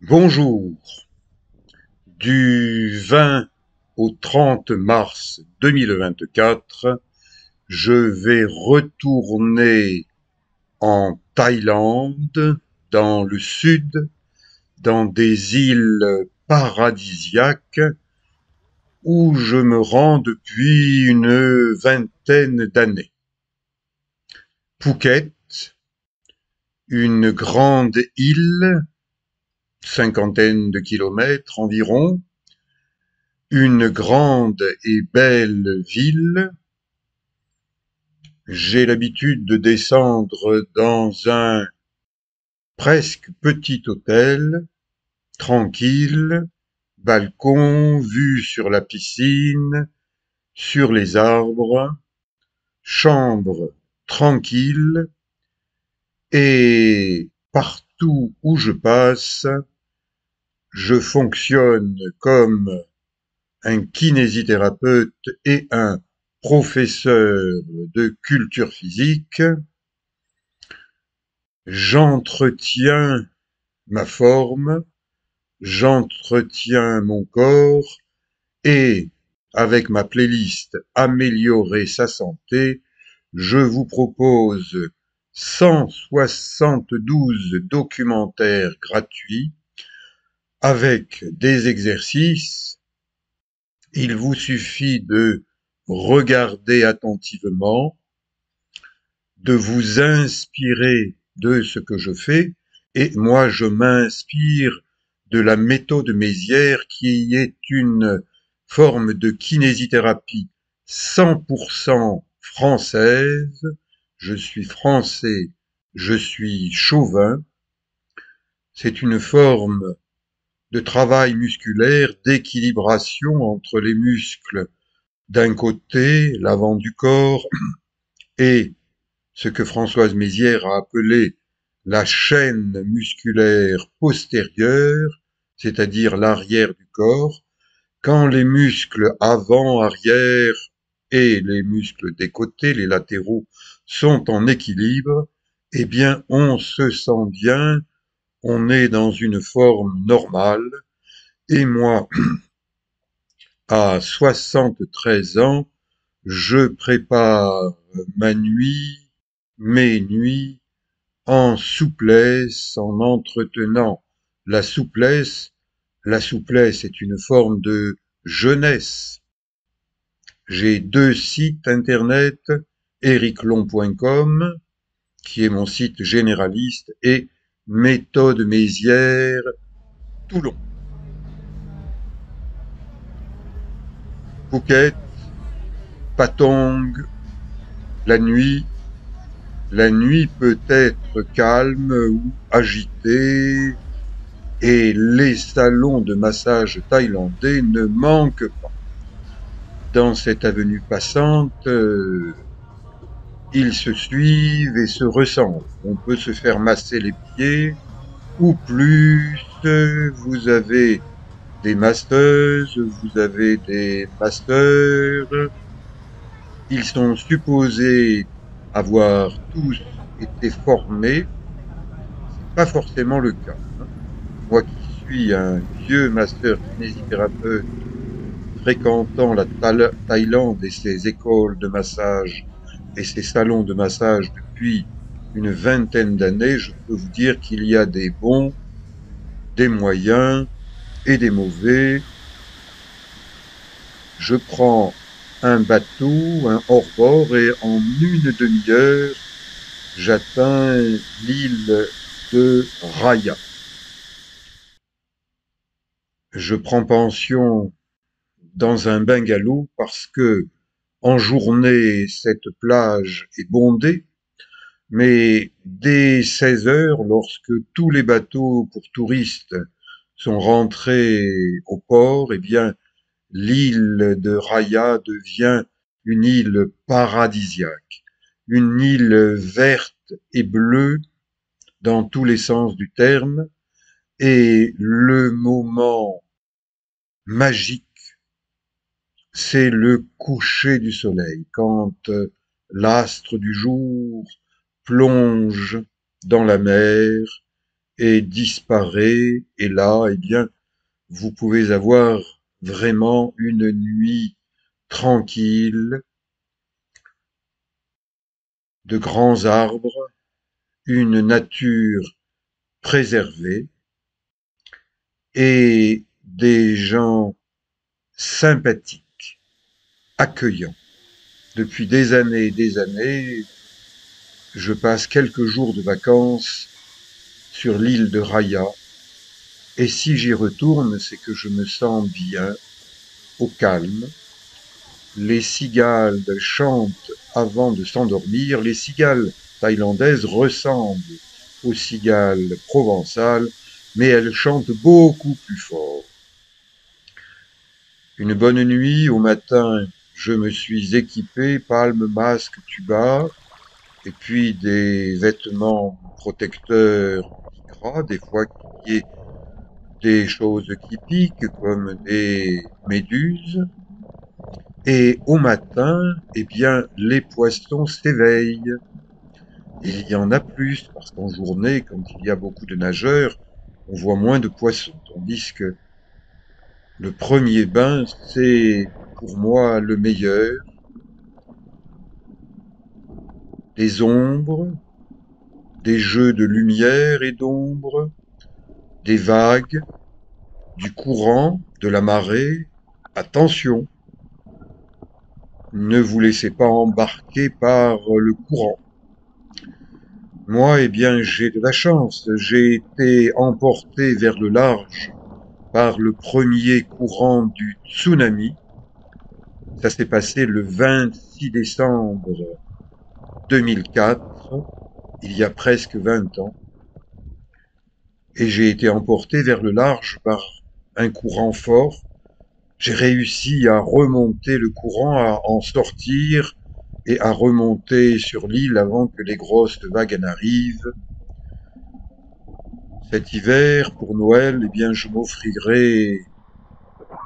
Bonjour. Du 20 au 30 mars 2024, je vais retourner en Thaïlande, dans le sud, dans des îles paradisiaques où je me rends depuis une vingtaine d'années. Phuket, une grande île, cinquantaine de kilomètres environ, une grande et belle ville. J'ai l'habitude de descendre dans un presque petit hôtel, tranquille, balcon, vue sur la piscine, sur les arbres, chambre tranquille, et partout où je passe, je fonctionne comme un kinésithérapeute et un professeur de culture physique. J'entretiens ma forme, j'entretiens mon corps et, avec ma playlist Améliorer sa santé, je vous propose 172 documentaires gratuits avec des exercices. Il vous suffit de regarder attentivement, de vous inspirer de ce que je fais, et moi je m'inspire de la méthode Mézières qui est une forme de kinésithérapie 100% française. Je suis français, je suis chauvin. C'est une forme de travail musculaire, d'équilibration entre les muscles d'un côté, l'avant du corps, et ce que Françoise Mézières a appelé la chaîne musculaire postérieure, c'est-à-dire l'arrière du corps, quand les muscles avant, arrière et les muscles des côtés, les latéraux, sont en équilibre, eh bien, on se sent bien, on est dans une forme normale, et moi, à 73 ans, je prépare ma nuit, mes nuits, en souplesse, en entretenant la souplesse. La souplesse est une forme de jeunesse. J'ai deux sites internet, ericlon.com, qui est mon site généraliste, et Méthode Mézières, Toulon. Phuket, Patong, la nuit peut être calme ou agitée, et les salons de massage thaïlandais ne manquent pas. Dans cette avenue passante, ils se suivent et se ressemblent. On peut se faire masser les pieds, ou plus, vous avez des masseuses, vous avez des masseurs. Ils sont supposés avoir tous été formés. C'est pas forcément le cas, hein. Moi qui suis un vieux masseur kinésithérapeute fréquentant la Thaïlande et ses écoles de massage et ses salons de massage depuis une vingtaine d'années, je peux vous dire qu'il y a des bons, des moyens et des mauvais. Je prends un bateau, un hors-bord, et en une demi-heure, j'atteins l'île de Raya. Je prends pension dans un bungalow parce que en journée, cette plage est bondée, mais dès 16 heures, lorsque tous les bateaux pour touristes sont rentrés au port, eh bien, l'île de Raya devient une île paradisiaque, une île verte et bleue dans tous les sens du terme, et le moment magique, c'est le coucher du soleil, quand l'astre du jour plonge dans la mer et disparaît, et là, eh bien, vous pouvez avoir vraiment une nuit tranquille, de grands arbres, une nature préservée et des gens sympathiques, accueillants. Depuis des années et des années, je passe quelques jours de vacances sur l'île de Raya, et si j'y retourne, c'est que je me sens bien, au calme. Les cigales chantent avant de s'endormir. Les cigales thaïlandaises ressemblent aux cigales provençales, mais elles chantent beaucoup plus fort. Une bonne nuit, au matin, je me suis équipé, palme, masque, tuba, et puis des vêtements protecteurs gras, des fois qu'il y ait des choses qui piquent, comme des méduses. Et au matin, eh bien, les poissons s'éveillent. Il y en a plus, parce qu'en journée, quand il y a beaucoup de nageurs, on voit moins de poissons. Tandis que le premier bain, c'est pour moi le meilleur. Des ombres, des jeux de lumière et d'ombre, des vagues, du courant, de la marée. Attention, ne vous laissez pas embarquer par le courant. Moi, eh bien, j'ai de la chance. J'ai été emporté vers le large par le premier courant du tsunami. Ça s'est passé le 26 décembre 2004, il y a presque 20 ans. Et j'ai été emporté vers le large par un courant fort. J'ai réussi à remonter le courant, à en sortir et à remonter sur l'île avant que les grosses vagues n'arrivent. Cet hiver, pour Noël, eh bien, je m'offrirai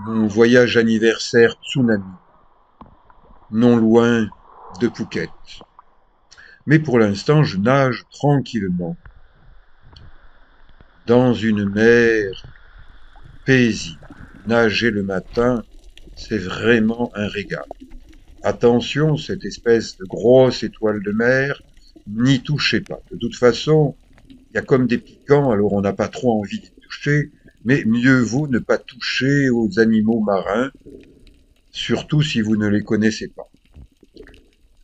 mon voyage anniversaire tsunami, non loin de Phuket. Mais pour l'instant, je nage tranquillement dans une mer paisible. Nager le matin, c'est vraiment un régal. Attention, cette espèce de grosse étoile de mer, n'y touchez pas. De toute façon, il y a comme des piquants, alors on n'a pas trop envie d'y toucher, mais mieux vaut ne pas toucher aux animaux marins, surtout si vous ne les connaissez pas.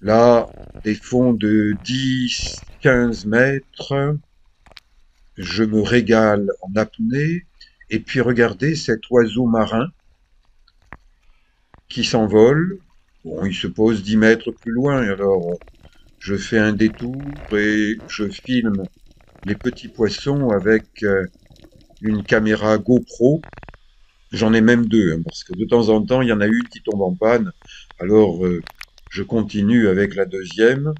Là, des fonds de 10, 15 mètres, je me régale en apnée, et puis regardez cet oiseau marin qui s'envole. Bon, il se pose 10 mètres plus loin, alors je fais un détour et je filme les petits poissons avec une caméra GoPro. J'en ai même deux, hein, parce que de temps en temps, il y en a une qui tombe en panne. Alors, je continue avec la deuxième.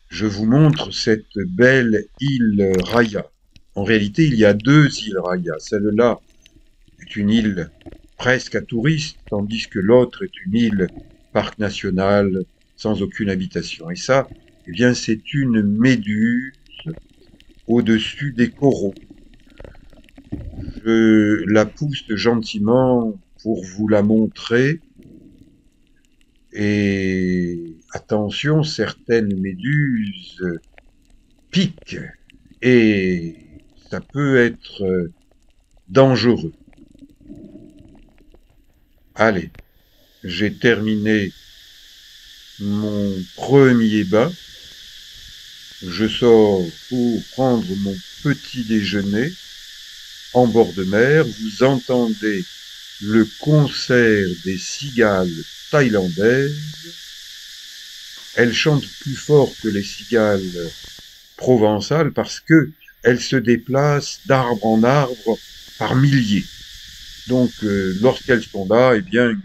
Je vous montre cette belle île Raya. En réalité, il y a deux îles Raya. Celle-là est une île presque à touristes, tandis que l'autre est une île parc national sans aucune habitation. Et ça, eh bien, c'est une méduse au-dessus des coraux. Je la pousse gentiment pour vous la montrer. Et attention, certaines méduses piquent et ça peut être dangereux. Allez, j'ai terminé mon premier bain. Je sors pour prendre mon petit déjeuner en bord de mer. Vous entendez le concert des cigales thaïlandaises. Elles chantent plus fort que les cigales provençales parce que elles se déplacent d'arbre en arbre par milliers. Donc, lorsqu'elles sont là, eh bien,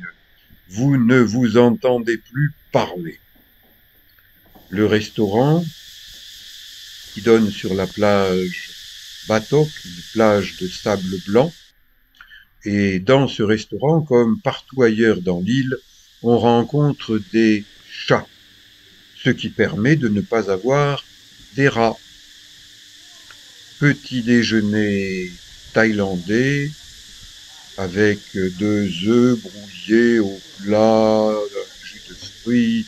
vous ne vous entendez plus parler. Le restaurant qui donne sur la plage Batok, une plage de sable blanc, et dans ce restaurant, comme partout ailleurs dans l'île, on rencontre des chats, ce qui permet de ne pas avoir des rats. petit déjeuner thaïlandais avec 2 œufs brouillés au plat, un jus de fruits,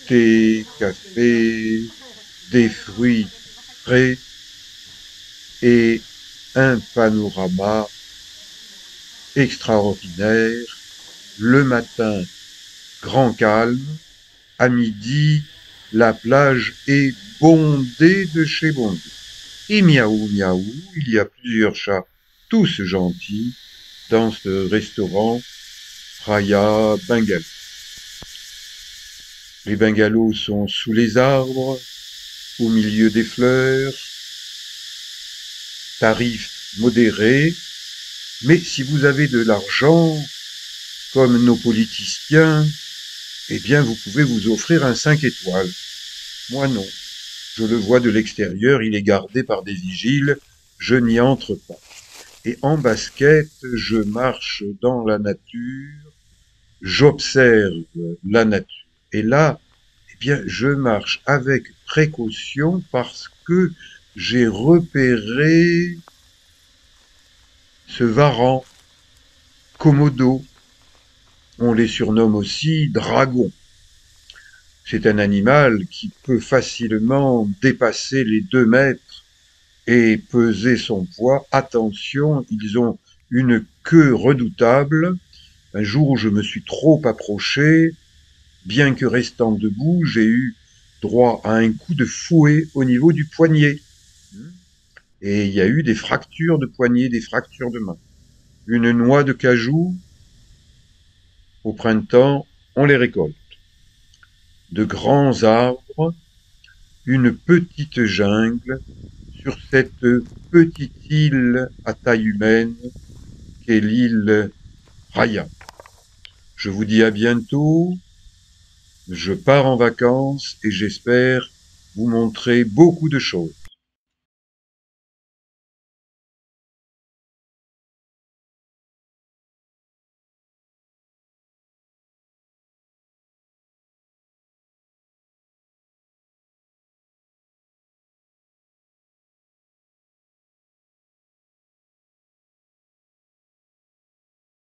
thé, café, des fruits frais et un panorama extraordinaire. Le matin, grand calme. À midi, la plage est bondée de chez bondée. Et miaou miaou, il y a plusieurs chats, tous gentils, dans ce restaurant Raya Bungalow. Les bungalows sont sous les arbres, au milieu des fleurs, tarif modéré, mais si vous avez de l'argent, comme nos politiciens, eh bien vous pouvez vous offrir un 5 étoiles. Moi non. Je le vois de l'extérieur, il est gardé par des vigiles, je n'y entre pas. Et en basket, je marche dans la nature, j'observe la nature. Et là, eh bien, je marche avec précaution parce que j'ai repéré ce varan, Komodo. On les surnomme aussi dragons. C'est un animal qui peut facilement dépasser les 2 mètres et peser son poids. Attention, ils ont une queue redoutable. Un jour où je me suis trop approché, bien que restant debout, j'ai eu droit à un coup de fouet au niveau du poignet. Et il y a eu des fractures de poignet, des fractures de main. Une noix de cajou, au printemps, on les récolte. De grands arbres, une petite jungle, sur cette petite île à taille humaine qu'est l'île Raya. Je vous dis à bientôt, je pars en vacances et j'espère vous montrer beaucoup de choses.